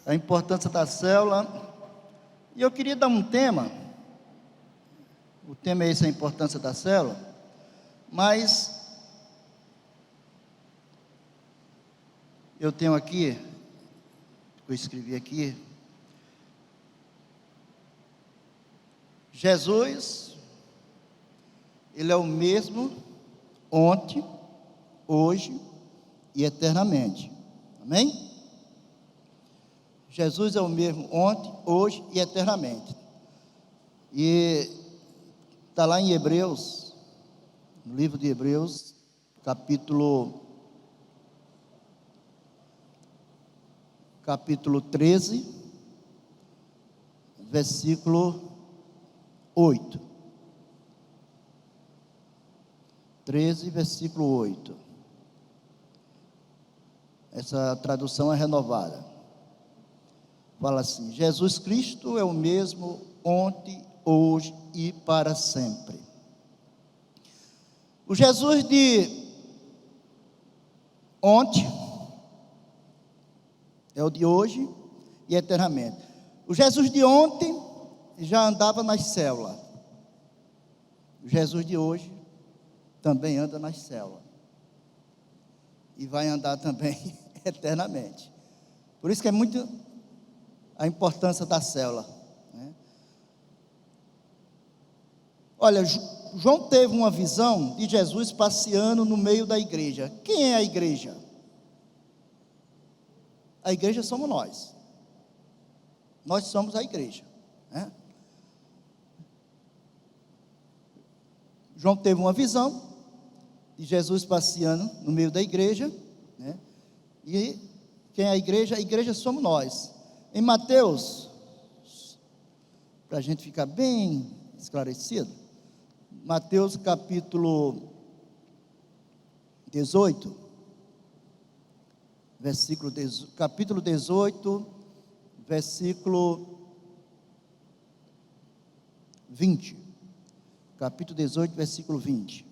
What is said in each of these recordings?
a importância da célula. E eu queria dar um tema, o tema é esse, a importância da célula, mas eu tenho aqui, eu escrevi aqui, Jesus, Ele é o mesmo ontem, hoje e eternamente, amém? Jesus é o mesmo ontem, hoje e eternamente. E está lá em Hebreus, no livro de Hebreus, capítulo 13, versículo 8. 13, versículo 8. Essa tradução é renovada. Fala assim: Jesus Cristo é o mesmo ontem, hoje e para sempre. O Jesus de ontem é o de hoje e eternamente. O Jesus de ontem já andava nas células. O Jesus de hoje também anda nas células. E vai andar também eternamente. Por isso que é muito a importância da célula, né? Olha, João teve uma visão de Jesus passeando no meio da igreja. Quem é a igreja? A igreja somos nós. Nós somos a igreja, né? João teve uma visão de Jesus passeando no meio da igreja, né? E quem é a igreja? A igreja somos nós. Em Mateus, para a gente ficar bem esclarecido, Mateus capítulo 18, capítulo 18, versículo 20. Capítulo 18, versículo 20.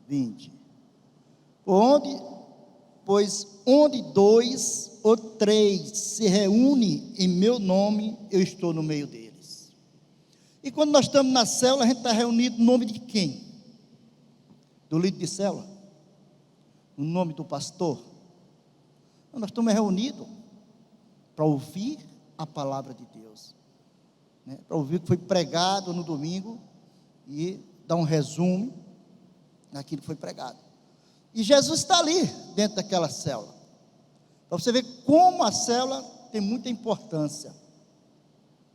20. Pois onde 2 ou 3 se reúnem em meu nome, eu estou no meio deles. E quando nós estamos na célula, a gente está reunido no nome de quem? Do líder de célula? No nome do pastor? Nós estamos reunidos para ouvir a palavra de Deus, né? Para ouvir o que foi pregado no domingo e dar um resumo daquilo que foi pregado. E Jesus está ali, dentro daquela célula. Para você ver como a célula tem muita importância,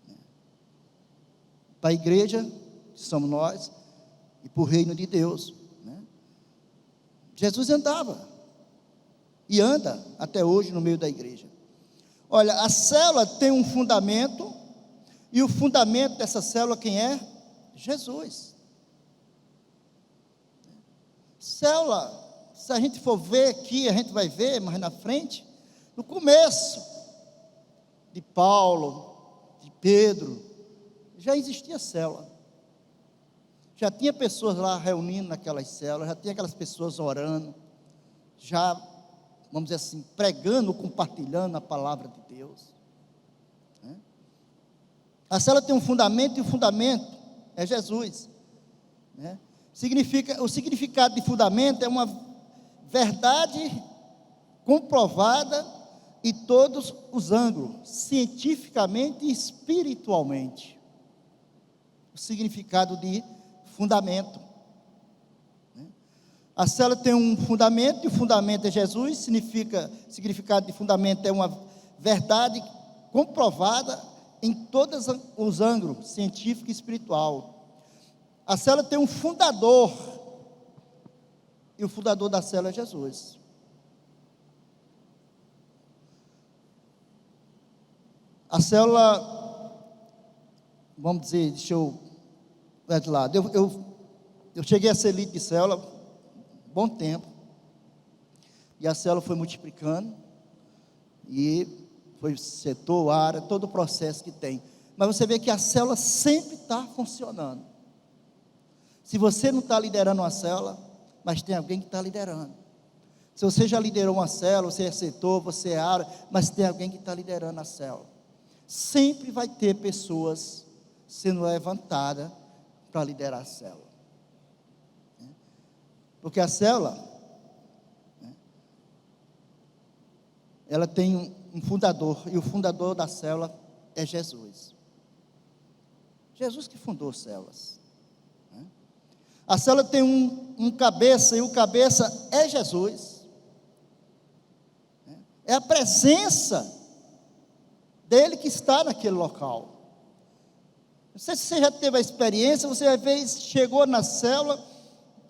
né? Para a igreja, que somos nós, e para o reino de Deus, né? Jesus andava, e anda até hoje no meio da igreja. Olha, a célula tem um fundamento, e o fundamento dessa célula quem é? Jesus. Célula, se a gente for ver aqui, a gente vai ver mais na frente, no começo de Paulo, de Pedro, já existia célula. Já tinha pessoas lá reunindo naquelas células, já tinha aquelas pessoas orando, já, vamos dizer assim, pregando, compartilhando a palavra de Deus, né? A célula tem um fundamento, e o fundamento é Jesus, né? O significado de fundamento é uma verdade comprovada em todos os ângulos, cientificamente e espiritualmente. O significado de fundamento, né? A célula tem um fundamento, e o fundamento é Jesus. Significado de fundamento é uma verdade comprovada em todos os ângulos, científico e espiritual. A célula tem um fundador, e o fundador da célula é Jesus. A célula, vamos dizer, deixa eu ver de lado, eu cheguei a ser líder de célula, bom tempo, e a célula foi multiplicando, e foi setor, área, todo o processo que tem, mas você vê que a célula sempre está funcionando. Se você não está liderando uma célula, mas tem alguém que está liderando. Se você já liderou uma célula, você é setor, você é área, mas tem alguém que está liderando a célula. Sempre vai ter pessoas sendo levantadas para liderar a célula. Porque a célula, ela tem um fundador, e o fundador da célula é Jesus. Jesus que fundou as células. A célula tem um cabeça, e o cabeça é Jesus. É a presença dele que está naquele local. Não sei se você já teve a experiência, você às vezes chegou na célula,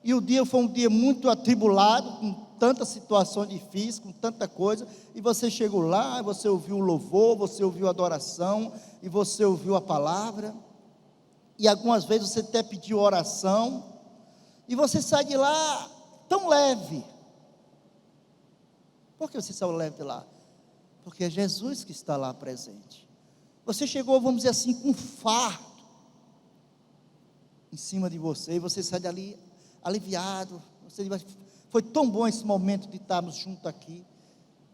e o dia foi um dia muito atribulado, com tantas situações difíceis, com tanta coisa, e você chegou lá, você ouviu o louvor, você ouviu a adoração, e você ouviu a palavra, e algumas vezes você até pediu oração, e você sai de lá tão leve. Por que você saiu leve de lá? Porque é Jesus que está lá presente. Você chegou, vamos dizer assim, com um fardo em cima de você, e você sai dali aliviado. Foi tão bom esse momento de estarmos juntos aqui,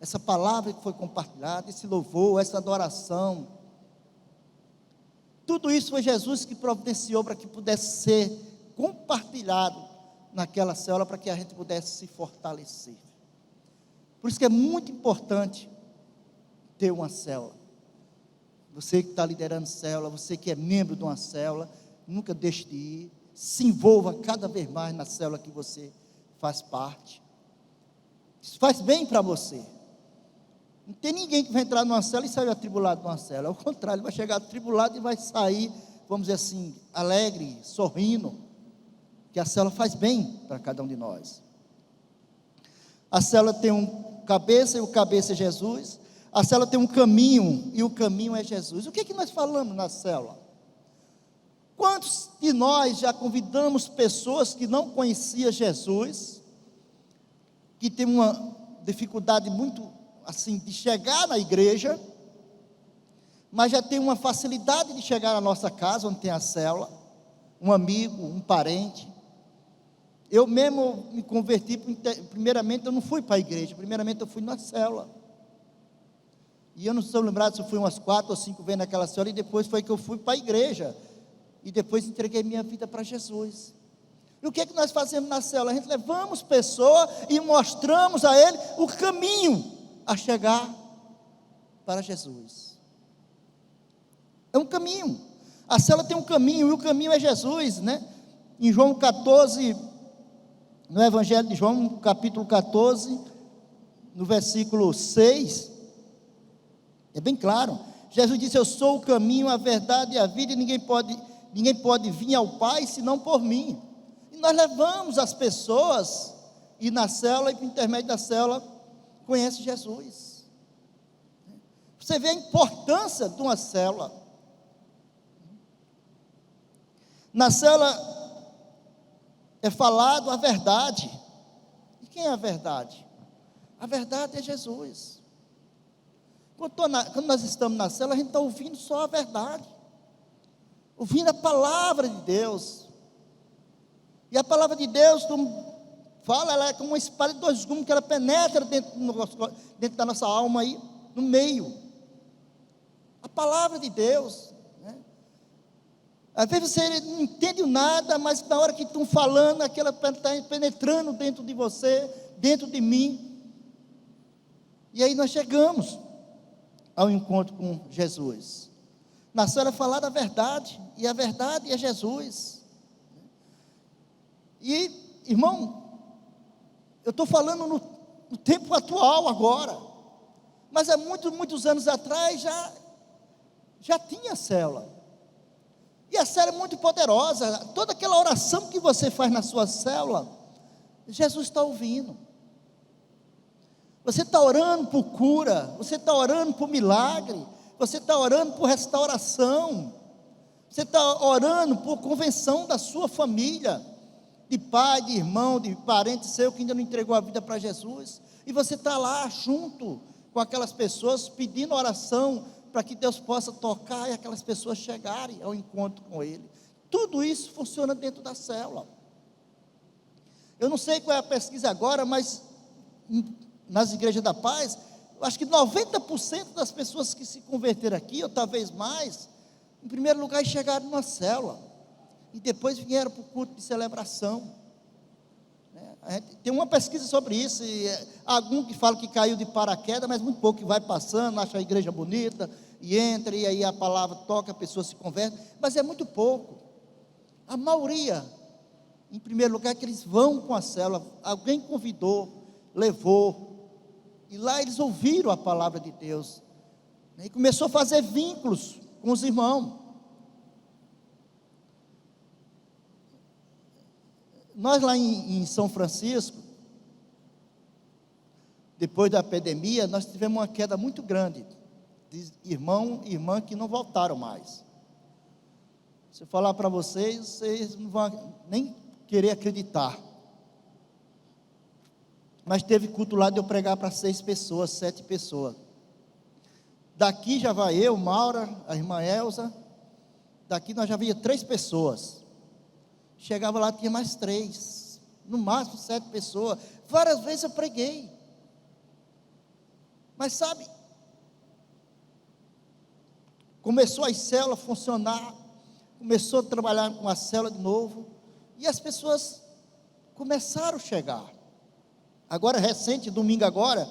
essa palavra que foi compartilhada, esse louvor, essa adoração. Tudo isso foi Jesus que providenciou para que pudesse ser compartilhado naquela célula, para que a gente pudesse se fortalecer. Por isso que é muito importante ter uma célula. Você que está liderando célula, você que é membro de uma célula, nunca deixe de ir, se envolva cada vez mais na célula que você faz parte. Isso faz bem para você. Não tem ninguém que vai entrar numa célula e sair atribulado de uma célula. Ao contrário, ele vai chegar atribulado e vai sair, vamos dizer assim, alegre, sorrindo, que a célula faz bem para cada um de nós. A célula tem um cabeça, e o cabeça é Jesus. A célula tem um caminho, e o caminho é Jesus. O que é que nós falamos na célula? Quantos de nós já convidamos pessoas que não conheciam Jesus, que tem uma dificuldade muito assim de chegar na igreja, mas já tem uma facilidade de chegar na nossa casa, onde tem a célula, um amigo, um parente. Eu mesmo me converti, primeiramente eu não fui para a igreja, primeiramente eu fui na célula. E eu não estou lembrado se eu fui umas 4 ou 5 vezes naquela célula, e depois foi que eu fui para a igreja. E depois entreguei minha vida para Jesus. E o que é que nós fazemos na célula? A gente levamos pessoas e mostramos a ele o caminho a chegar para Jesus. É um caminho. A célula tem um caminho, e o caminho é Jesus, né? Em João 14, no Evangelho de João, capítulo 14, no versículo 6, é bem claro. Jesus disse: eu sou o caminho, a verdade e a vida, e ninguém pode vir ao Pai senão por mim. E nós levamos as pessoas, e na célula, e por intermédio da célula, conhece Jesus. Você vê a importância de uma célula. Na célula é falado a verdade. E quem é a verdade? A verdade é Jesus. Quando nós estamos na célula, a gente está ouvindo só a verdade, ouvindo a palavra de Deus. E a palavra de Deus, como fala, ela é como uma espada de 2 gumes, que ela penetra dentro da nossa alma aí, no meio. A palavra de Deus, né? Às vezes você não entende nada, mas na hora que estão falando, aquela está penetrando dentro de você, dentro de mim. E aí nós chegamos ao encontro com Jesus. Na célula é falar da verdade, e a verdade é Jesus. E, irmão, eu estou falando no tempo atual agora, mas há muitos anos atrás já tinha célula. E a célula é muito poderosa. Toda aquela oração que você faz na sua célula, Jesus está ouvindo. Você está orando por cura, você está orando por milagre, você está orando por restauração, você está orando por convenção da sua família, de pai, de irmão, de parente seu que ainda não entregou a vida para Jesus, e você está lá junto com aquelas pessoas pedindo oração para que Deus possa tocar e aquelas pessoas chegarem ao encontro com Ele. Tudo isso funciona dentro da célula. Eu não sei qual é a pesquisa agora, mas nas igrejas da paz, eu acho que 90% das pessoas que se converteram aqui, ou talvez mais, em primeiro lugar chegaram numa célula, e depois vieram para o culto de celebração. Tem uma pesquisa sobre isso, e algum que fala que caiu de paraquedas, mas muito pouco que vai passando, acha a igreja bonita, e entra, e aí a palavra toca, a pessoa se converte, mas é muito pouco. A maioria, em primeiro lugar, é que eles vão com a célula, alguém convidou, levou, e lá eles ouviram a palavra de Deus, e começou a fazer vínculos com os irmãos. Nós lá em São Francisco, depois da pandemia, nós tivemos uma queda muito grande de irmão e irmã que não voltaram mais. Se eu falar para vocês não vão nem querer acreditar. Mas teve culto lá de eu pregar para 6 pessoas, 7 pessoas. Daqui já vai eu, Maura, a irmã Elza. Daqui nós já via 3 pessoas. Chegava lá, tinha mais 3, no máximo 7 pessoas. Várias vezes eu preguei. Mas sabe, começou as células a funcionar, começou a trabalhar com a célula de novo, e as pessoas começaram a chegar. Agora, recente, domingo agora,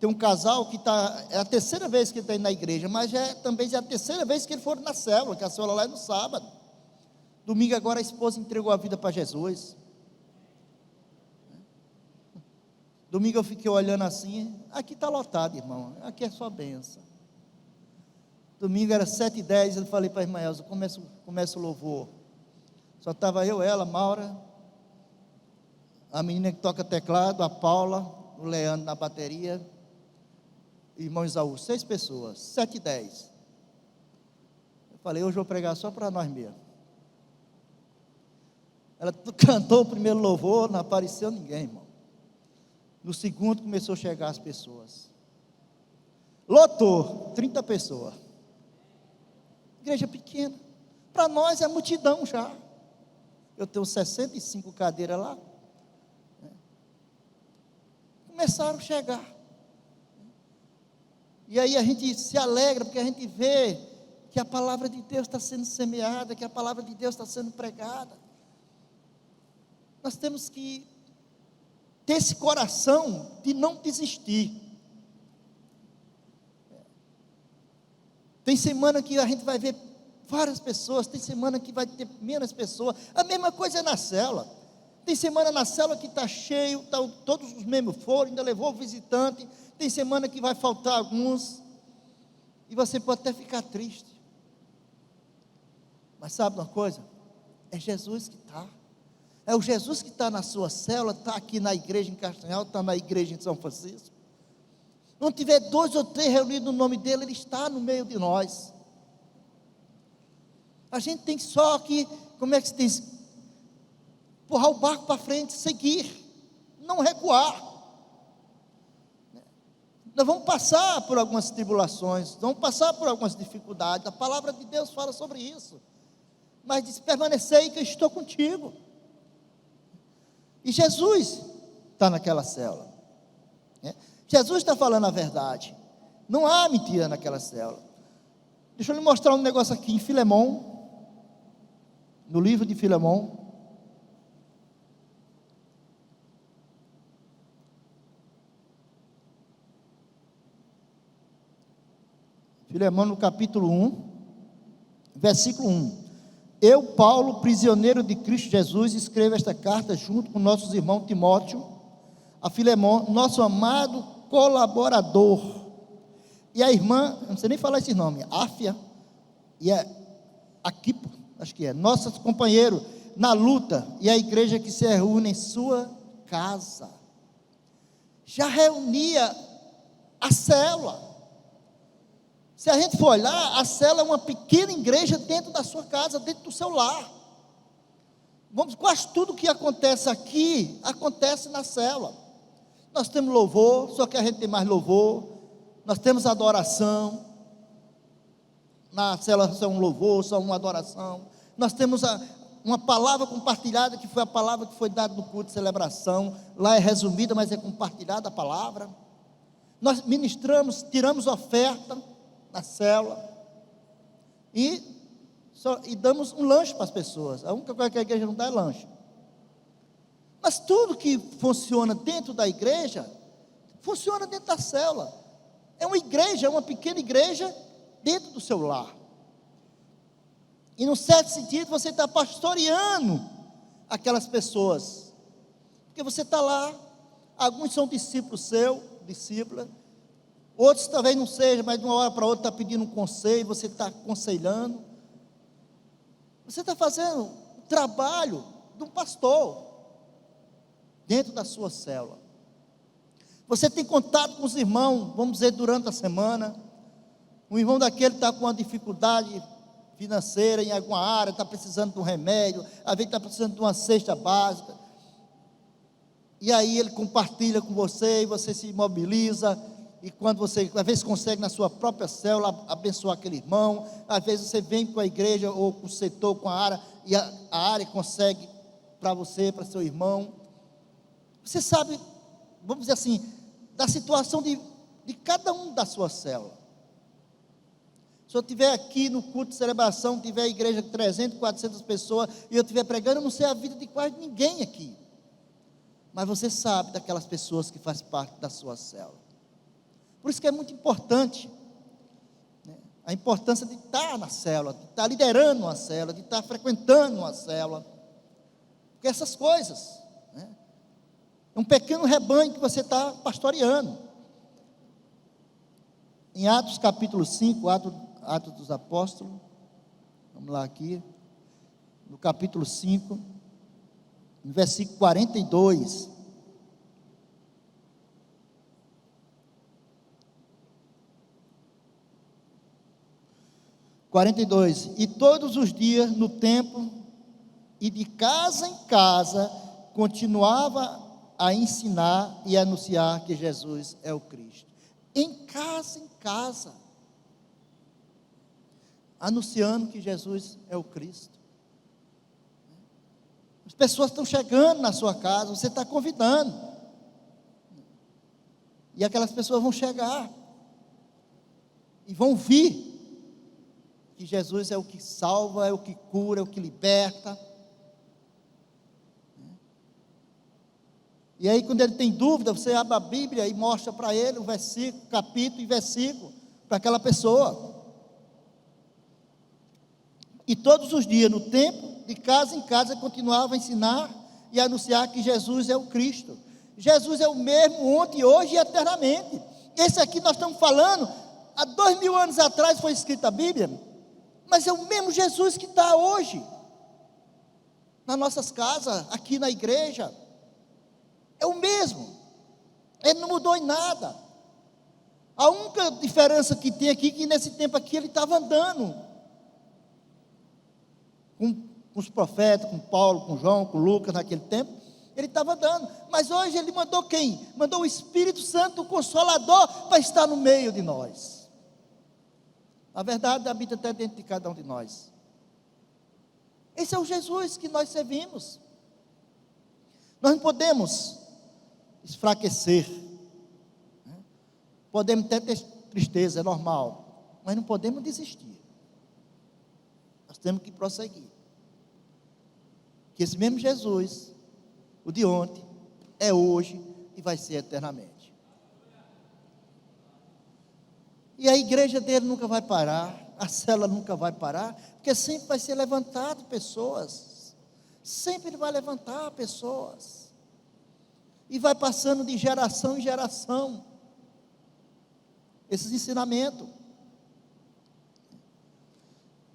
tem um casal que está, é a terceira vez que ele está indo na igreja, mas também é a terceira vez que eles foram na célula, que a célula lá é no sábado. Domingo agora a esposa entregou a vida para Jesus. Domingo eu fiquei olhando assim, aqui está lotado, irmão, aqui é só bênção. Domingo era 7h10, eu falei para a irmã Elza, começa o louvor. Só estava eu, ela, Maura, a menina que toca teclado, a Paula, o Leandro na bateria, irmão Isaú, 6 pessoas, 7h10. Eu falei, hoje eu vou pregar só para nós mesmos. Ela cantou o primeiro louvor, não apareceu ninguém, irmão. No segundo começou a chegar as pessoas. Lotou, 30 pessoas. Igreja pequena. Para nós é multidão já. Eu tenho 65 cadeiras lá. Começaram a chegar. E aí a gente se alegra, porque a gente vê que a palavra de Deus está sendo semeada, que a palavra de Deus está sendo pregada. Nós temos que ter esse coração de não desistir. Tem semana que a gente vai ver várias pessoas, tem semana que vai ter menos pessoas. A mesma coisa é na célula. Tem semana na célula que está cheio, todos os membros foram, ainda levou o visitante. Tem semana que vai faltar alguns, e você pode até ficar triste. Mas sabe uma coisa? É Jesus que está. É o Jesus que está na sua célula, está aqui na igreja em Castanhal, está na igreja em São Francisco. Não tiver 2 ou 3 reunidos no nome dele, ele está no meio de nós. A gente tem só que, como é que se diz? Empurrar o barco para frente, seguir, não recuar. Nós vamos passar por algumas tribulações, vamos passar por algumas dificuldades. A palavra de Deus fala sobre isso. Mas diz, permanecei que eu estou contigo. E Jesus está naquela célula. Jesus está falando a verdade. Não há mentira naquela célula. Deixa eu lhe mostrar um negócio aqui em Filemão. No livro de Filemão. Filemão no capítulo 1, versículo 1. Eu, Paulo, prisioneiro de Cristo Jesus, escrevo esta carta junto com nossos irmãos Timóteo, a Filemão, nosso amado colaborador, e a irmã, não sei nem falar esse nome, Áfia, e a Aquipo, acho que é, nossos companheiros na luta, e a igreja que se reúne em sua casa. Já reunia a célula. Se a gente for olhar, a célula é uma pequena igreja dentro da sua casa, dentro do seu lar. Quase tudo que acontece aqui, acontece na célula. Nós temos louvor, só que a gente tem mais louvor. Nós temos adoração. Na célula só um louvor, só uma adoração. Nós temos uma palavra compartilhada, que foi a palavra que foi dada no culto de celebração. Lá é resumida, mas é compartilhada a palavra. Nós ministramos, tiramos oferta na célula e damos um lanche para as pessoas. A única coisa que a igreja não dá é lanche. Mas tudo que funciona dentro da igreja, funciona dentro da célula. É uma igreja, é uma pequena igreja dentro do seu lar. E num certo sentido você está pastoreando aquelas pessoas. Porque você está lá, alguns são discípulos seu, discípula, outros talvez não sejam, mas de uma hora para outra está pedindo um conselho, você está aconselhando. Você está fazendo o trabalho de um pastor dentro da sua célula. Você tem contato com os irmãos, vamos dizer, durante a semana. Um irmão daquele está com uma dificuldade financeira em alguma área, está precisando de um remédio, às vezes está precisando de uma cesta básica. E aí ele compartilha com você, e você se mobiliza, e quando você, às vezes, consegue na sua própria célula abençoar aquele irmão, às vezes você vem com a igreja, ou com o setor, com a área, e a área consegue para você, para seu irmão. Você sabe, vamos dizer assim, da situação de cada um da sua célula. Se eu estiver aqui no culto de celebração, tiver a igreja com 300, 400 pessoas, e eu estiver pregando, eu não sei a vida de quase ninguém aqui. Mas você sabe daquelas pessoas que fazem parte da sua célula. Por isso que é muito importante, né, a importância de estar na célula, de estar liderando uma célula, de estar frequentando uma célula. Porque essas coisas, né, é um pequeno rebanho que você está pastoreando. Em Atos capítulo 5, Atos dos Apóstolos, vamos lá aqui, no capítulo 5, no versículo 42. E todos os dias no templo e de casa em casa continuava a ensinar e a anunciar que Jesus é o Cristo. Em casa, anunciando que Jesus é o Cristo. As pessoas estão chegando na sua casa, você está convidando, e aquelas pessoas vão chegar, e vão vir, que Jesus é o que salva, é o que cura, é o que liberta. E aí, quando ele tem dúvida, você abre a Bíblia e mostra para ele o versículo, capítulo e versículo, para aquela pessoa. E todos os dias, no templo, de casa em casa, continuava a ensinar e a anunciar que Jesus é o Cristo. Jesus é o mesmo ontem, hoje e eternamente. Esse aqui nós estamos falando, há 2000 anos atrás foi escrita a Bíblia, mas é o mesmo Jesus que está hoje, nas nossas casas, aqui na igreja. É o mesmo, ele não mudou em nada. A única diferença que tem aqui, que nesse tempo aqui ele estava andando com os profetas, com Paulo, com João, com Lucas, naquele tempo, ele estava andando, mas hoje ele mandou quem? Mandou o Espírito Santo, o Consolador, para estar no meio de nós. A verdade habita até dentro de cada um de nós. Esse é o Jesus que nós servimos. Nós não podemos enfraquecer, né? Podemos até ter tristeza, é normal, mas não podemos desistir. Nós temos que prosseguir, que esse mesmo Jesus, o de ontem, é hoje e vai ser eternamente. E a igreja dele nunca vai parar, a célula nunca vai parar, porque sempre vai ser levantado pessoas, sempre ele vai levantar pessoas, e vai passando de geração em geração, esses ensinamentos.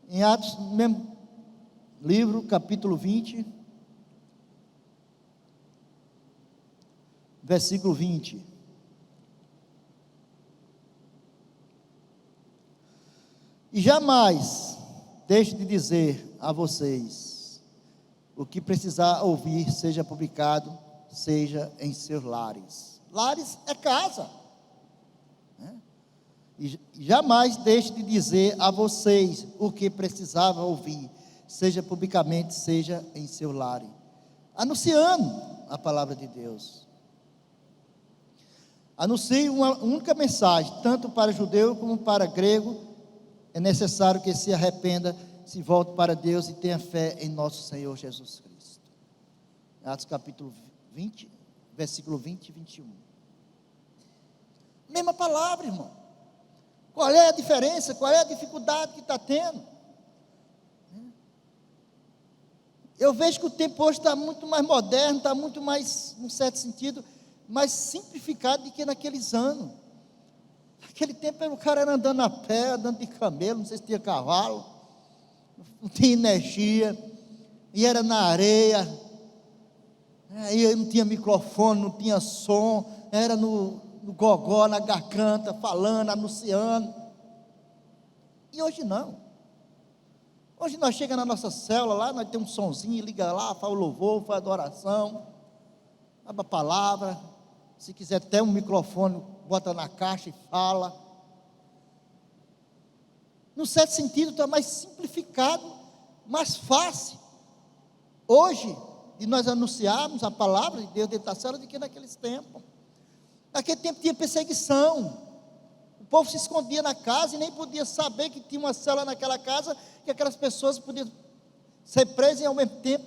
Em Atos, no mesmo livro, capítulo 20, versículo 20. E jamais deixe de dizer a vocês, o que precisar ouvir seja publicado, seja em seus lares. Lares é casa, né? E jamais deixe de dizer a vocês o que precisava ouvir, seja publicamente, seja em seu lar, anunciando a palavra de Deus. Anuncie uma única mensagem, tanto para judeu como para grego. É necessário que se arrependa, se volte para Deus e tenha fé em nosso Senhor Jesus Cristo. Atos capítulo 20, versículo 20 e 21. Mesma palavra, irmão. Qual é a diferença? Qual é a dificuldade que está tendo? Eu vejo que o tempo hoje está muito mais moderno, está muito mais, num certo sentido, mais simplificado do que naqueles anos. Naquele tempo o cara era andando a pé, andando de camelo, não sei se tinha cavalo, não tinha energia, e era na areia, aí não tinha microfone, não tinha som, era no gogó, na garganta, falando, anunciando. E hoje não. Hoje nós chegamos na nossa célula lá, nós temos um sonzinho, liga lá, faz o louvor, faz a adoração, abre a palavra, se quiser até um microfone, bota na caixa e fala. Num certo sentido está mais simplificado, mais fácil, hoje, de nós anunciarmos a palavra de Deus dentro da célula, do que naqueles tempos. Naquele tempo tinha perseguição, o povo se escondia na casa e nem podia saber que tinha uma célula naquela casa, que aquelas pessoas podiam ser presas e ao mesmo tempo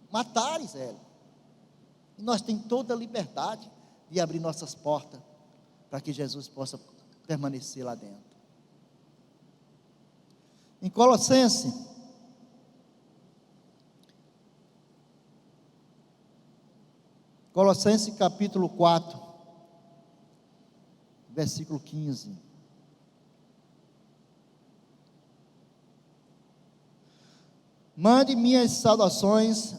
matar Israel. E nós temos toda a liberdade de abrir nossas portas para que Jesus possa permanecer lá dentro. Em Colossenses capítulo 4, versículo 15. Mande minhas saudações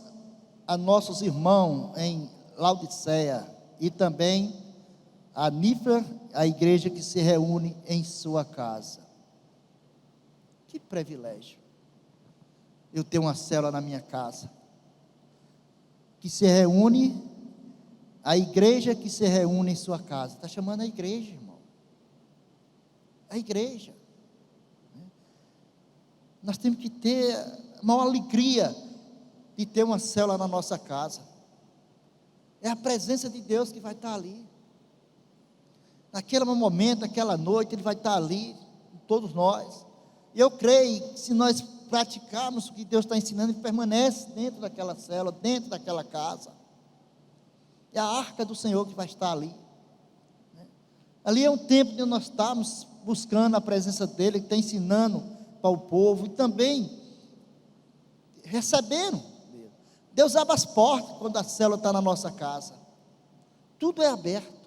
a nossos irmãos em Laodiceia e também a Nífera, a igreja que se reúne em sua casa. Que privilégio eu ter uma célula na minha casa, que se reúne, a igreja que se reúne em sua casa. Está chamando a igreja, irmão. A igreja. Nós temos que ter a maior alegria de ter uma célula na nossa casa. É a presença de Deus que vai estar ali. Naquele momento, naquela noite, Ele vai estar ali, todos nós. E eu creio que se nós praticarmos o que Deus está ensinando, Ele permanece dentro daquela célula, dentro daquela casa. É a arca do Senhor que vai estar ali. Ali é um tempo onde nós estamos buscando a presença dEle, que está ensinando para o povo, e também recebendo. Deus abre as portas quando a célula está na nossa casa. Tudo é aberto.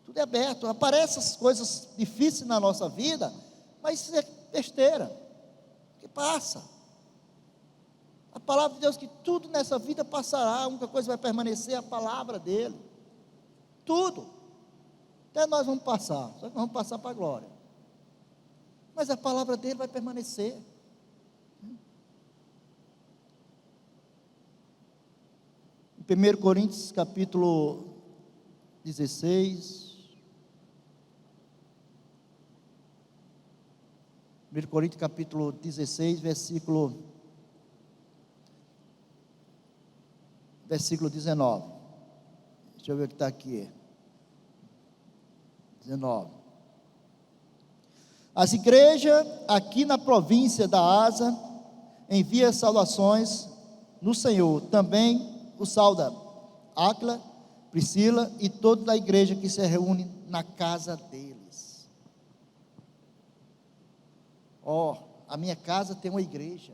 Tudo é aberto. Aparecem as coisas difíceis na nossa vida, mas isso é besteira, que passa. A palavra de Deus, que tudo nessa vida passará, a única coisa que vai permanecer é a palavra dele. Tudo. Até nós vamos passar, só que nós vamos passar para a glória. Mas a palavra dele vai permanecer. Em 1 Coríntios capítulo 16, 1 Coríntios capítulo 16, versículo 19. Deixa eu ver o que está aqui. 19. As igrejas aqui na província da Ásia enviam saudações no Senhor. Também o sauda Áquila, Priscila e toda a igreja que se reúne na casa deles. A minha casa tem uma igreja.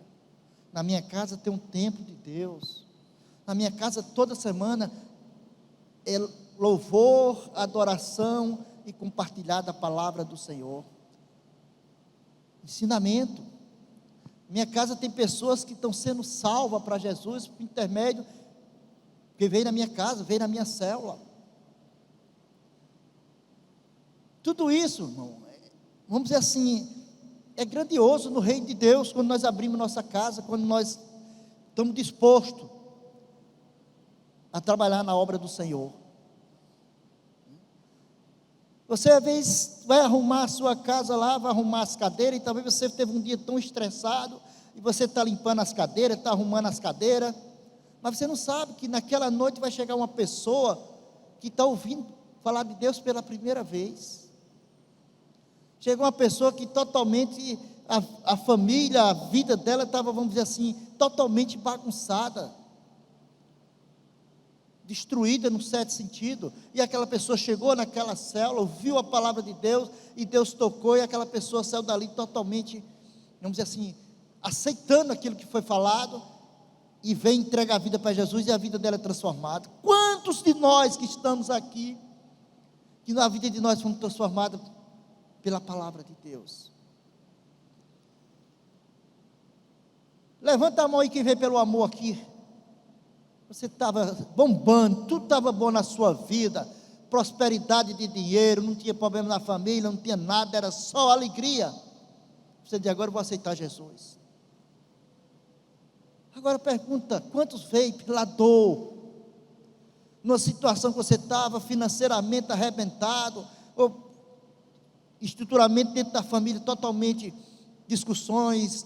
Na minha casa tem um templo de Deus. Na minha casa toda semana é louvor, adoração e compartilhar da palavra do Senhor. Ensinamento. Minha casa tem pessoas que estão sendo salvas para Jesus por intermédio, que veio na minha casa, veio na minha célula. Tudo isso, irmão, vamos dizer assim, é grandioso no reino de Deus, quando nós abrimos nossa casa, quando nós estamos dispostos a trabalhar na obra do Senhor. Você às vezes vai arrumar a sua casa lá, vai arrumar as cadeiras, e talvez você teve um dia tão estressado, e você está limpando as cadeiras, está arrumando as cadeiras, mas você não sabe que naquela noite vai chegar uma pessoa que está ouvindo falar de Deus pela primeira vez. Chegou uma pessoa que totalmente, a família, a vida dela estava, vamos dizer assim, totalmente bagunçada, destruída no certo sentido, e aquela pessoa chegou naquela célula, ouviu a palavra de Deus, e Deus tocou, e aquela pessoa saiu dali totalmente, vamos dizer assim, aceitando aquilo que foi falado, e vem entregar a vida para Jesus, e a vida dela é transformada. Quantos de nós que estamos aqui, que na vida de nós fomos transformados pela palavra de Deus? Levanta a mão aí quem veio pelo amor aqui. Você estava bombando, tudo estava bom na sua vida, prosperidade de dinheiro, não tinha problema na família, não tinha nada, era só alegria. Você diz: agora eu vou aceitar Jesus. Agora pergunta: quantos veio pela dor, numa situação que você estava financeiramente arrebentado, ou estruturalmente dentro da família totalmente discussões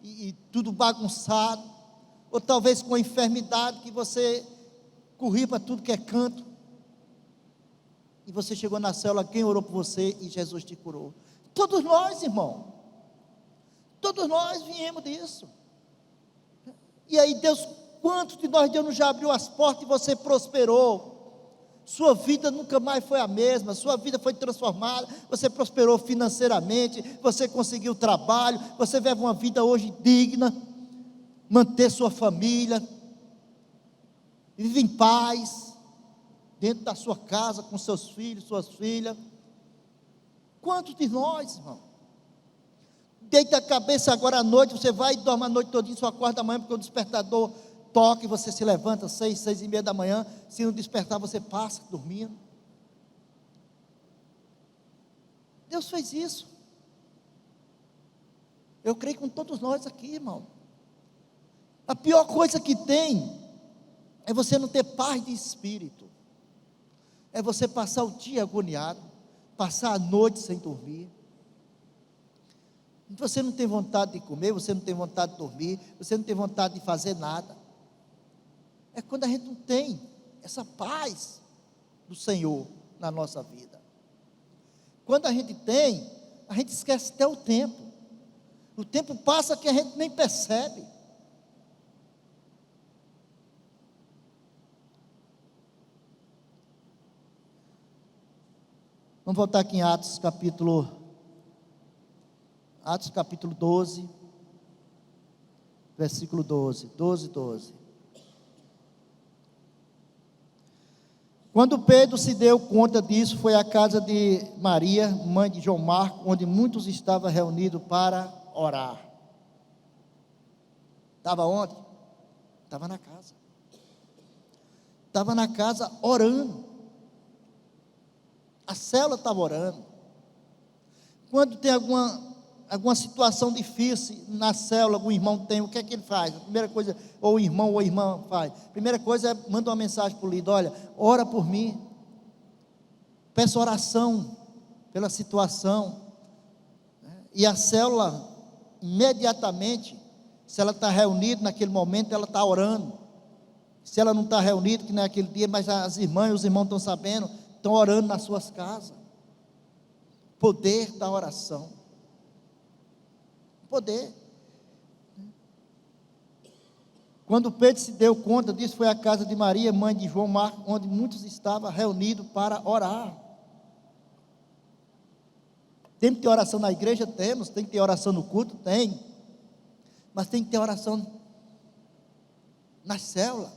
e tudo bagunçado, ou talvez com a enfermidade que você corria para tudo que é canto, e você chegou na célula, quem orou por você e Jesus te curou? Todos nós, irmão, todos nós viemos disso. E aí Deus, quantos de nós, Deus já abriu as portas e você prosperou? Sua vida nunca mais foi a mesma, sua vida foi transformada, você prosperou financeiramente, você conseguiu trabalho, você vive uma vida hoje digna, manter sua família, vive em paz, dentro da sua casa, com seus filhos, suas filhas. Quantos de nós, irmão? Deita a cabeça agora à noite, você vai e dorme a noite todinha, só acorda amanhã, porque o despertador toca e você se levanta 6h30 da manhã, se não despertar você passa dormindo. Deus fez isso. Eu creio com todos nós aqui, irmão. A pior coisa que tem é você não ter paz de espírito, é você passar o dia agoniado, passar a noite sem dormir. Você não tem vontade de comer, você não tem vontade de dormir, você não tem vontade de fazer nada. É quando a gente não tem essa paz do Senhor na nossa vida. Quando a gente tem, a gente esquece até o tempo. O tempo passa que a gente nem percebe. Vamos voltar aqui em Atos capítulo 12, versículo 12. Quando Pedro se deu conta disso, foi à casa de Maria, mãe de João Marcos, onde muitos estavam reunidos para orar. Estava onde? Estava na casa. Estava na casa orando. A célula estava orando. Quando tem alguma situação difícil na célula, algum irmão tem, o que é que ele faz? A primeira coisa, ou o irmão ou a irmã faz, a primeira coisa é manda uma mensagem para o líder: olha, ora por mim, peço oração pela situação. E a célula, imediatamente, se ela está reunida naquele momento, ela está orando. Se ela não está reunida, que não é aquele dia, mas as irmãs e os irmãos estão sabendo, estão orando nas suas casas. Poder da oração. Poder. Quando Pedro se deu conta disso, foi à casa de Maria, mãe de João Marcos, onde muitos estavam reunidos para orar. Tem que ter oração na igreja? Temos. Tem que ter oração no culto? Tem. Mas tem que ter oração na célula.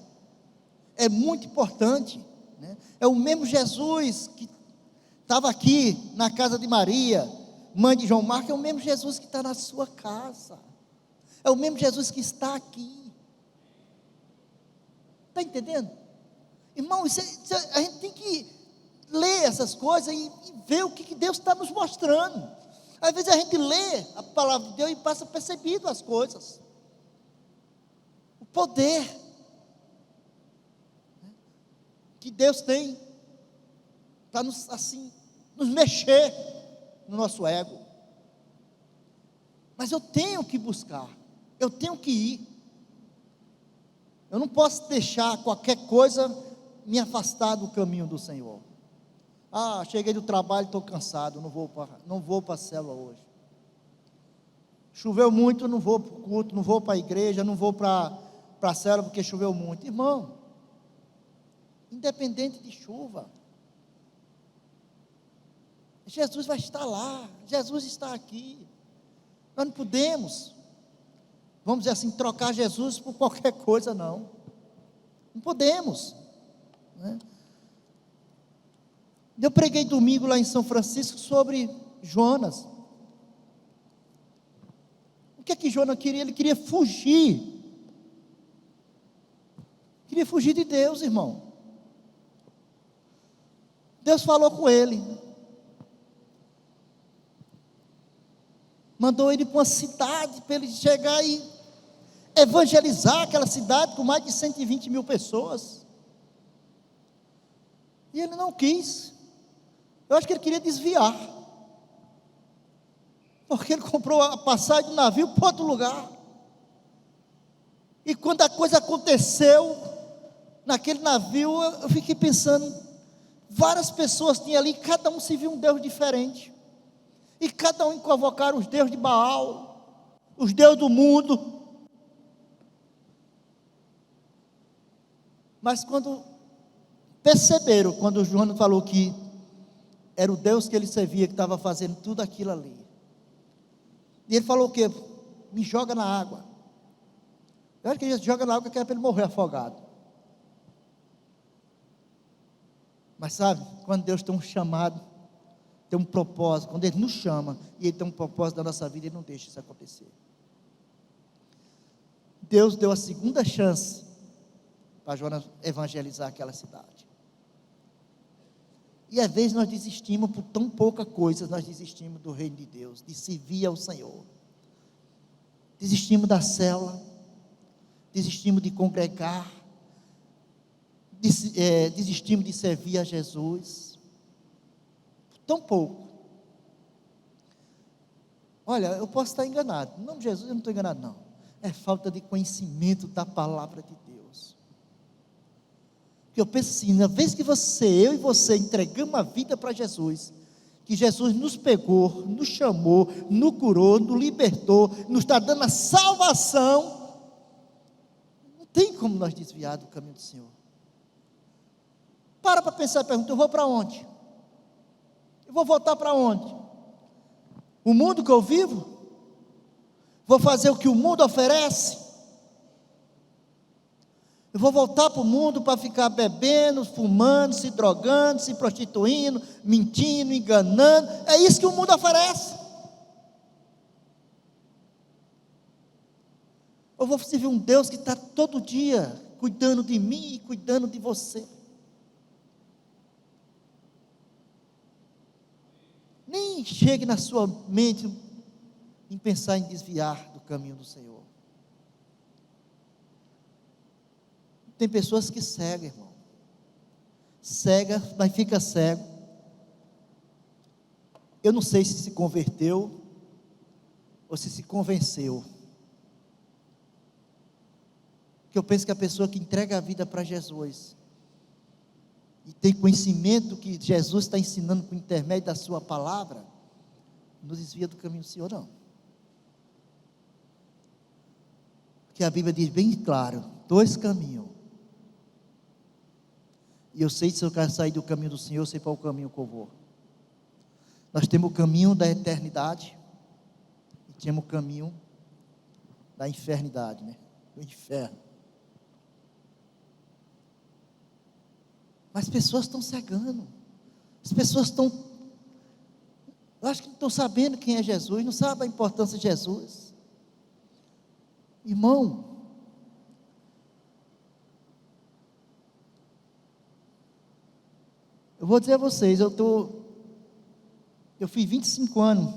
É muito importante, né? É o mesmo Jesus que estava aqui na casa de Maria, mãe de João Marcos, é o mesmo Jesus que está na sua casa. É o mesmo Jesus que está aqui. Está entendendo? Irmão, a gente tem que ler essas coisas e ver o que Deus está nos mostrando. Às vezes a gente lê a palavra de Deus e passa percebido as coisas. O poder que Deus tem para nos nos mexer no nosso ego. Mas eu tenho que buscar, eu tenho que ir. Eu não posso deixar qualquer coisa me afastar do caminho do Senhor. Ah, cheguei do trabalho, estou cansado, não vou para a célula hoje. Choveu muito, não vou para o culto, não vou para a igreja, não vou para a célula porque choveu muito. Irmão, independente de chuva, Jesus vai estar lá, Jesus está aqui. Nós não podemos, vamos dizer assim, trocar Jesus por qualquer coisa, não. Não podemos, né? Eu preguei domingo lá em São Francisco sobre Jonas. O que é que Jonas queria? Ele queria fugir. Queria fugir de Deus, irmão. Deus falou com ele. Mandou ele para uma cidade, para ele chegar e evangelizar aquela cidade com mais de 120 mil pessoas. E ele não quis. Eu acho que ele queria desviar. Porque ele comprou a passagem do navio para outro lugar. E quando a coisa aconteceu, naquele navio, eu fiquei pensando, várias pessoas tinham ali, cada um se viu um Deus diferente. E cada um convocaram os deuses de Baal, os deuses do mundo. Mas quando perceberam, quando o João falou que era o Deus que ele servia, que estava fazendo tudo aquilo ali. E ele falou o quê? Me joga na água. Eu acho que ele joga na água que era para ele morrer afogado. Mas sabe, quando Deus tem um chamado, tem um propósito, quando Ele nos chama, e Ele tem um propósito na nossa vida, Ele não deixa isso acontecer. Deus deu a segunda chance para Jonas evangelizar aquela cidade. E às vezes nós desistimos por tão pouca coisa, nós desistimos do reino de Deus, de servir ao Senhor. Desistimos da célula, desistimos de congregar, desistimos de servir a Jesus. Por tão pouco. Olha, eu posso estar enganado. Em nome de Jesus eu não estou enganado, não. É falta de conhecimento da palavra de Deus. Porque eu penso assim, na vez que eu e você entregamos a vida para Jesus, que Jesus nos pegou, nos chamou, nos curou, nos libertou, nos está dando a salvação, não tem como nós desviar do caminho do Senhor. Para pensar e pergunta, eu vou para onde? Eu vou voltar para onde? O mundo que eu vivo? Vou fazer o que o mundo oferece? Eu vou voltar para o mundo para ficar bebendo, fumando, se drogando, se prostituindo, mentindo, enganando. É isso que o mundo oferece. Eu vou servir um Deus que está todo dia cuidando de mim e cuidando de você. Nem chegue na sua mente em pensar em desviar do caminho do Senhor. Tem pessoas que cegam, irmão. Cega, mas fica cego. Eu não sei se converteu ou se convenceu. Porque eu penso que a pessoa que entrega a vida para Jesus e tem conhecimento que Jesus está ensinando por intermédio da sua palavra, não desvia do caminho do Senhor, não. Porque a Bíblia diz bem claro, 2 caminhos. E eu sei se eu quero sair do caminho do Senhor, eu sei para o caminho que eu vou. Nós temos o caminho da eternidade e temos o caminho da infernidade, né? Do inferno. Mas as pessoas estão cegando. As pessoas estão, eu acho que não estão sabendo quem é Jesus, não sabem a importância de Jesus. Irmão, eu vou dizer a vocês, eu fiz 25 anos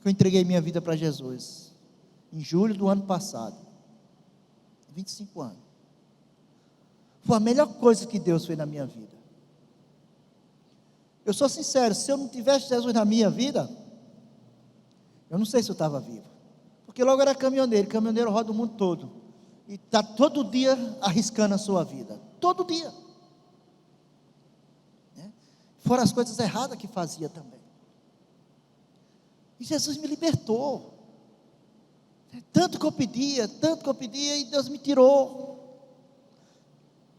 que eu entreguei minha vida para Jesus, em julho do ano passado, 25 anos, foi a melhor coisa que Deus fez na minha vida, Eu sou sincero, se eu não tivesse Jesus na minha vida, eu não sei se eu estava vivo. Porque logo era caminhoneiro roda o mundo todo. E está todo dia arriscando a sua vida. Todo dia. Né? Fora as coisas erradas que fazia também. E Jesus me libertou. Tanto que eu pedia, e Deus me tirou.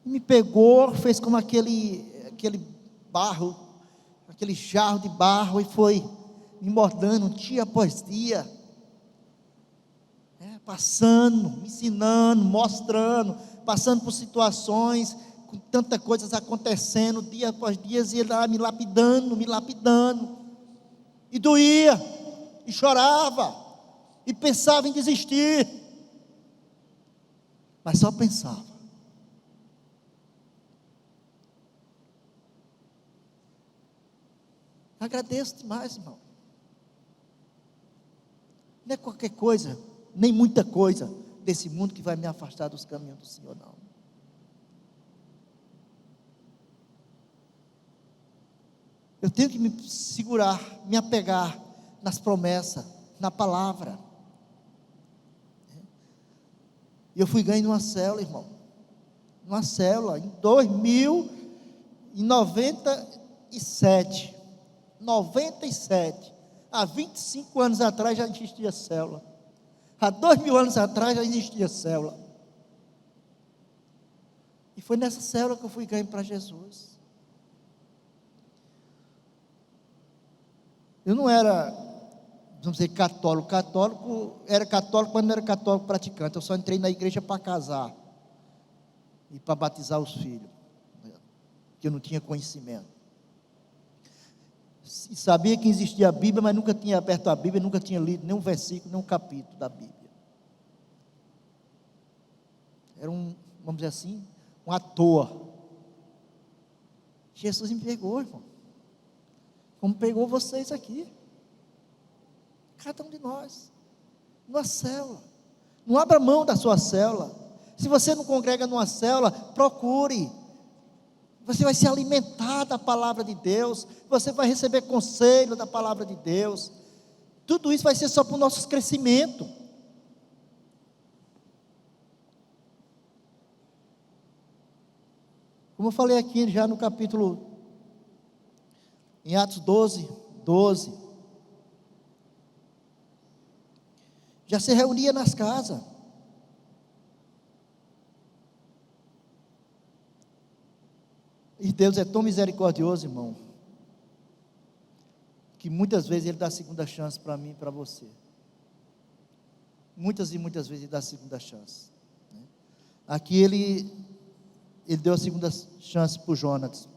Me pegou, fez como aquele barro, aquele jarro de barro, e foi me moldando dia após dia. Passando, me ensinando, mostrando, passando por situações, com tantas coisas acontecendo, dia após dia, e ele lá me lapidando, e doía, e chorava, e pensava em desistir, mas só pensava. Agradeço demais, irmão. Não é qualquer coisa, nem muita coisa desse mundo que vai me afastar dos caminhos do Senhor, não. Eu tenho que me segurar, me apegar nas promessas, na palavra. E eu fui ganho numa célula, irmão. Numa célula, em 1997. 97. Há 25 anos atrás já existia célula. Há 2000 anos atrás já existia célula. E foi nessa célula que eu fui ganho para Jesus. Eu não era, vamos dizer, católico. Era católico quando não era católico praticante. Eu só entrei na igreja para casar. E para batizar os filhos. Que eu não tinha conhecimento. Sabia que existia a Bíblia, mas nunca tinha aberto a Bíblia, nunca tinha lido nenhum versículo, nenhum capítulo da Bíblia. Era vamos dizer assim, à toa. Jesus me pegou, irmão. Como pegou vocês aqui. Cada um de nós. Numa célula. Não abra mão da sua célula. Se você não congrega numa célula, procure. Você vai se alimentar da palavra de Deus. Você vai receber conselho da palavra de Deus. Tudo isso vai ser só para o nosso crescimento. Como eu falei aqui já no capítulo, em Atos 12, já se reunia nas casas. E Deus é tão misericordioso, irmão, que muitas vezes Ele dá segunda chance para mim e para você. Muitas e muitas vezes Ele dá segunda chance. Aqui Ele deu a segunda chance para o Jonas.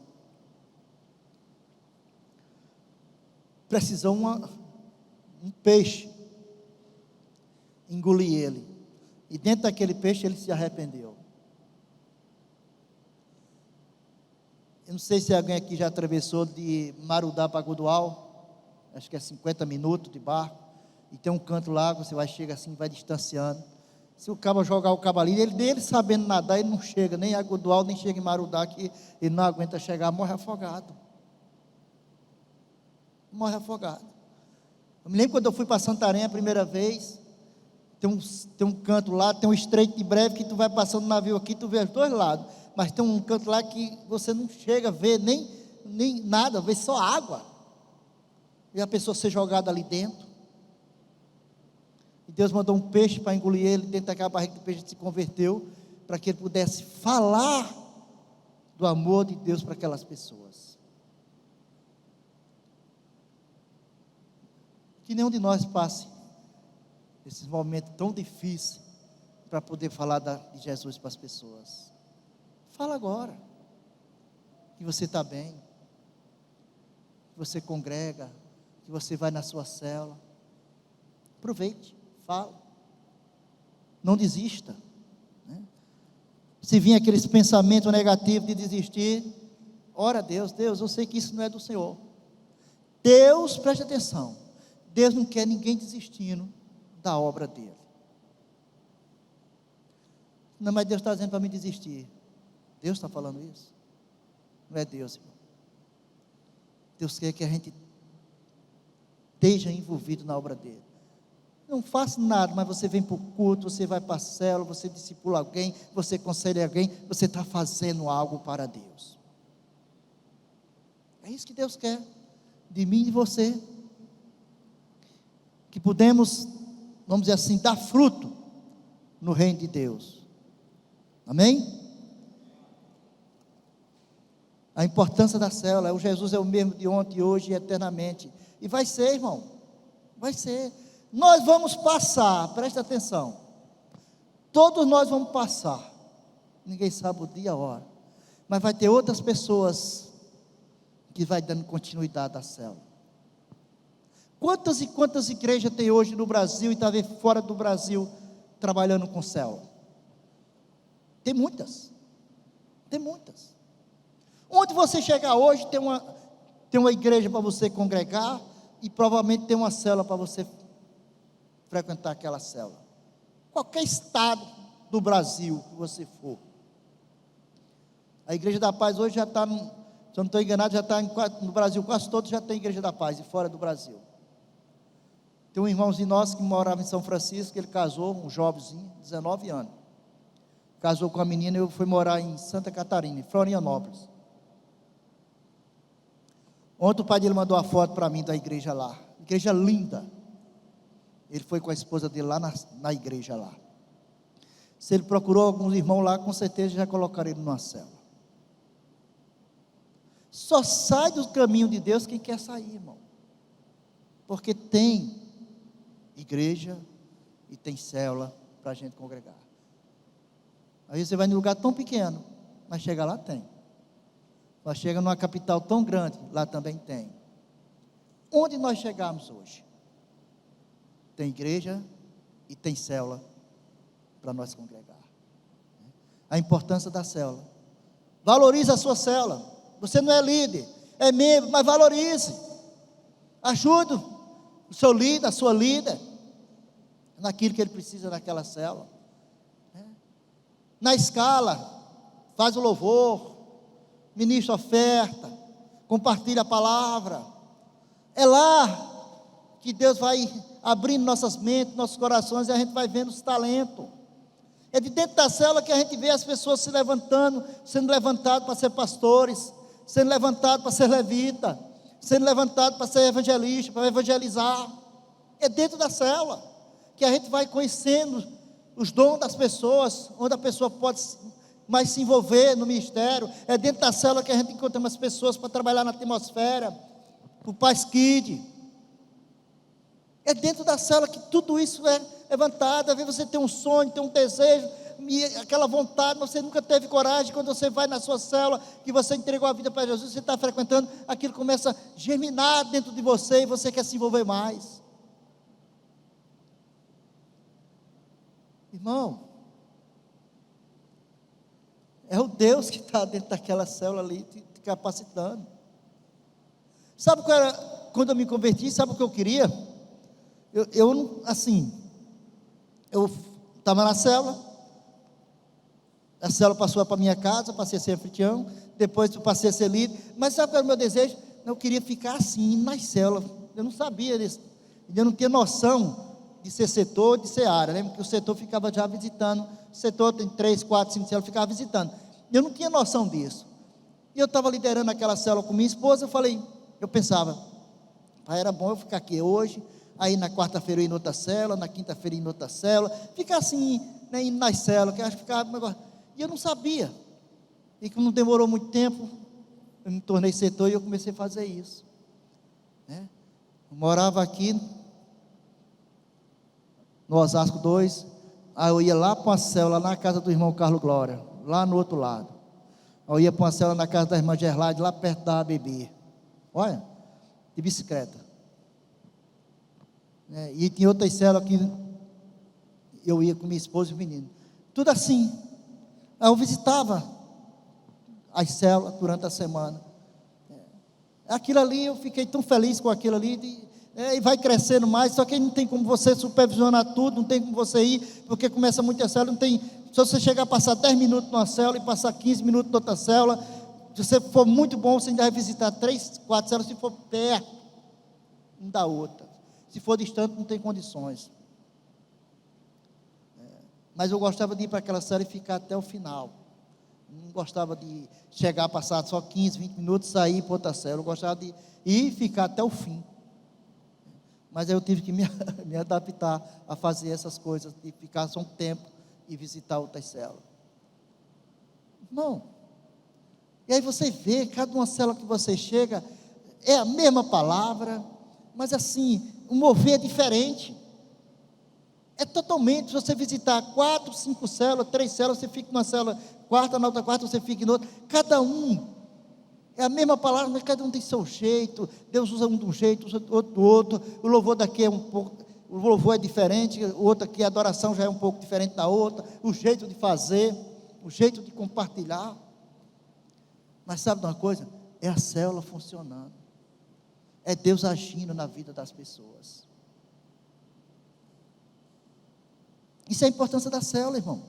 Precisou um peixe engolir ele. E dentro daquele peixe ele se arrependeu. Eu não sei se alguém aqui já atravessou de Marudá para Godoal. Acho que é 50 minutos de barco. E tem um canto lá, você vai, chega assim, vai distanciando. Se o cabo jogar o cabo ali, ele sabendo nadar, ele não chega nem a Godoal, nem chega em Marudá, que ele não aguenta chegar, morre afogado. Morre afogado. Eu me lembro quando eu fui para Santarém a primeira vez, tem um canto lá, tem um estreito de breve, que tu vai passando no navio aqui, tu vê os dois lados, mas tem um canto lá que você não chega a ver nem nada, vê só água, e a pessoa ser jogada ali dentro, e Deus mandou um peixe para engolir ele, dentro daquela barriga do peixe se converteu, para que ele pudesse falar do amor de Deus para aquelas pessoas. Que nenhum de nós passe esses momentos tão difíceis para poder falar de Jesus para as pessoas. Fala agora que você está bem, que você congrega, que você vai na sua célula. Aproveite, fala. Não desista. Né? Se vir aqueles pensamentos negativos de desistir, ora a Deus, eu sei que isso não é do Senhor. Deus, preste atenção, Deus não quer ninguém desistindo da obra dele. Não, mas Deus está dizendo para mim desistir. Deus está falando isso? Não é Deus, irmão. Deus quer que a gente esteja envolvido na obra dele. Não faça nada, mas você vem para o culto, você vai para a célula, você discipula alguém, você aconselha alguém, você está fazendo algo para Deus. É isso que Deus quer, de mim e de você. Que podemos, vamos dizer assim, dar fruto no reino de Deus. Amém? A importância da célula, o Jesus é o mesmo de ontem, hoje e eternamente. E vai ser, irmão, vai ser. Nós vamos passar, presta atenção. Todos nós vamos passar. Ninguém sabe o dia e a hora. Mas vai ter outras pessoas que vai dando continuidade à célula. Quantas e quantas igrejas tem hoje no Brasil e talvez fora do Brasil trabalhando com célula? Tem muitas. Tem muitas. Onde você chegar hoje tem uma igreja para você congregar e provavelmente tem uma célula para você frequentar aquela célula. Qualquer estado do Brasil que você for. A Igreja da Paz hoje já está, se eu não estou enganado, já está no Brasil, quase todos já tem Igreja da Paz, e fora do Brasil. Tem um irmãozinho nosso que morava em São Francisco, ele casou, um jovenzinho, 19 anos. Casou com a menina e eu fui morar em Santa Catarina, em Florianópolis. Ontem o pai dele mandou uma foto para mim da igreja lá. Igreja linda. Ele foi com a esposa dele lá na igreja lá. Se ele procurou alguns irmãos lá, com certeza já colocaram ele numa célula. Só sai do caminho de Deus quem quer sair, irmão. Porque tem igreja e tem célula para a gente congregar. Aí você vai num lugar tão pequeno, mas chega lá tem. Nós chegamos numa capital tão grande, lá também tem. Onde nós chegamos hoje? Tem igreja e tem célula para nós congregar. A importância da célula. Valorize a sua célula. Você não é líder, é membro, mas valorize. Ajude o seu líder, a sua líder, naquilo que ele precisa naquela célula. Na escala, faz o louvor, ministra a oferta, compartilha a palavra. É lá que Deus vai abrindo nossas mentes, nossos corações, e a gente vai vendo os talentos. É de dentro da célula que a gente vê as pessoas se levantando, sendo levantados para ser pastores, sendo levantados para ser levita, sendo levantados para ser evangelista, para evangelizar. É dentro da célula que a gente vai conhecendo os dons das pessoas, onde a pessoa pode mais se envolver no ministério. É dentro da célula que a gente encontra umas pessoas para trabalhar na atmosfera, o Paz Kid. É dentro da célula que tudo isso é levantado. Às vezes você tem um sonho, tem um desejo, e aquela vontade, você nunca teve coragem. Quando você vai na sua célula, que você entregou a vida para Jesus, você está frequentando, aquilo começa a germinar dentro de você, e você quer se envolver mais. Irmão, é o Deus que está dentro daquela célula ali, te capacitando. Sabe qual era, quando eu me converti, sabe o que eu queria? Eu estava na célula, a célula passou para a minha casa, passei a ser anfitrião, depois eu passei a ser líder, mas sabe qual era o meu desejo? Eu queria ficar assim, nas células. Eu não sabia disso, eu não tinha noção de ser setor, de ser área. Lembra que o setor ficava já visitando, o setor tem 3, 4, 5 células, ficava visitando. Eu não tinha noção disso. E eu estava liderando aquela célula com minha esposa, eu pensava, pai, era bom eu ficar aqui hoje, aí na quarta-feira eu ir em outra célula, na quinta-feira ir em outra célula, ficar assim, né, indo nas células, que eu acho que ficava, e eu não sabia. E que não demorou muito tempo, eu me tornei setor e eu comecei a fazer isso. Né? Eu morava aqui no Osasco 2, aí eu ia lá para uma célula na casa do irmão Carlos Glória, lá no outro lado. Aí eu ia para uma célula na casa da irmã Gerlade, lá perto da ABB. Olha, de bicicleta. E tinha outras células que eu ia com minha esposa e o menino. Tudo assim. Aí eu visitava as células durante a semana. Aquilo ali, eu fiquei tão feliz com aquilo ali, e vai crescendo mais, só que não tem como você supervisionar tudo, não tem como você ir, porque começa muita célula, não tem, se você chegar a passar 10 minutos numa célula, e passar 15 minutos em outra célula, Se você for muito bom, você ainda vai visitar 3, 4 células, se for perto, um da outra. Se for distante, não tem condições. Mas eu gostava de ir para aquela célula e ficar até o final. Não gostava de chegar, passar só 15, 20 minutos, sair para outra célula. Eu gostava de ir e ficar até o fim. Mas aí eu tive que me adaptar a fazer essas coisas, de ficar só um tempo e visitar outras células. Irmão, e aí você vê, cada uma célula que você chega, é a mesma palavra, mas assim, o mover é diferente. É totalmente, se você visitar 4, 5 células, 3 células, você fica numa célula quarta, na outra quarta você fica em outra. Cada um, é a mesma palavra, mas cada um tem seu jeito. Deus usa um de um jeito, usa outro do outro. O louvor daqui é um pouco, o louvor é diferente, o outro aqui, a adoração já é um pouco diferente da outra. O jeito de fazer, o jeito de compartilhar. Mas sabe de uma coisa? É a célula funcionando. É Deus agindo na vida das pessoas. Isso é a importância da célula, irmão.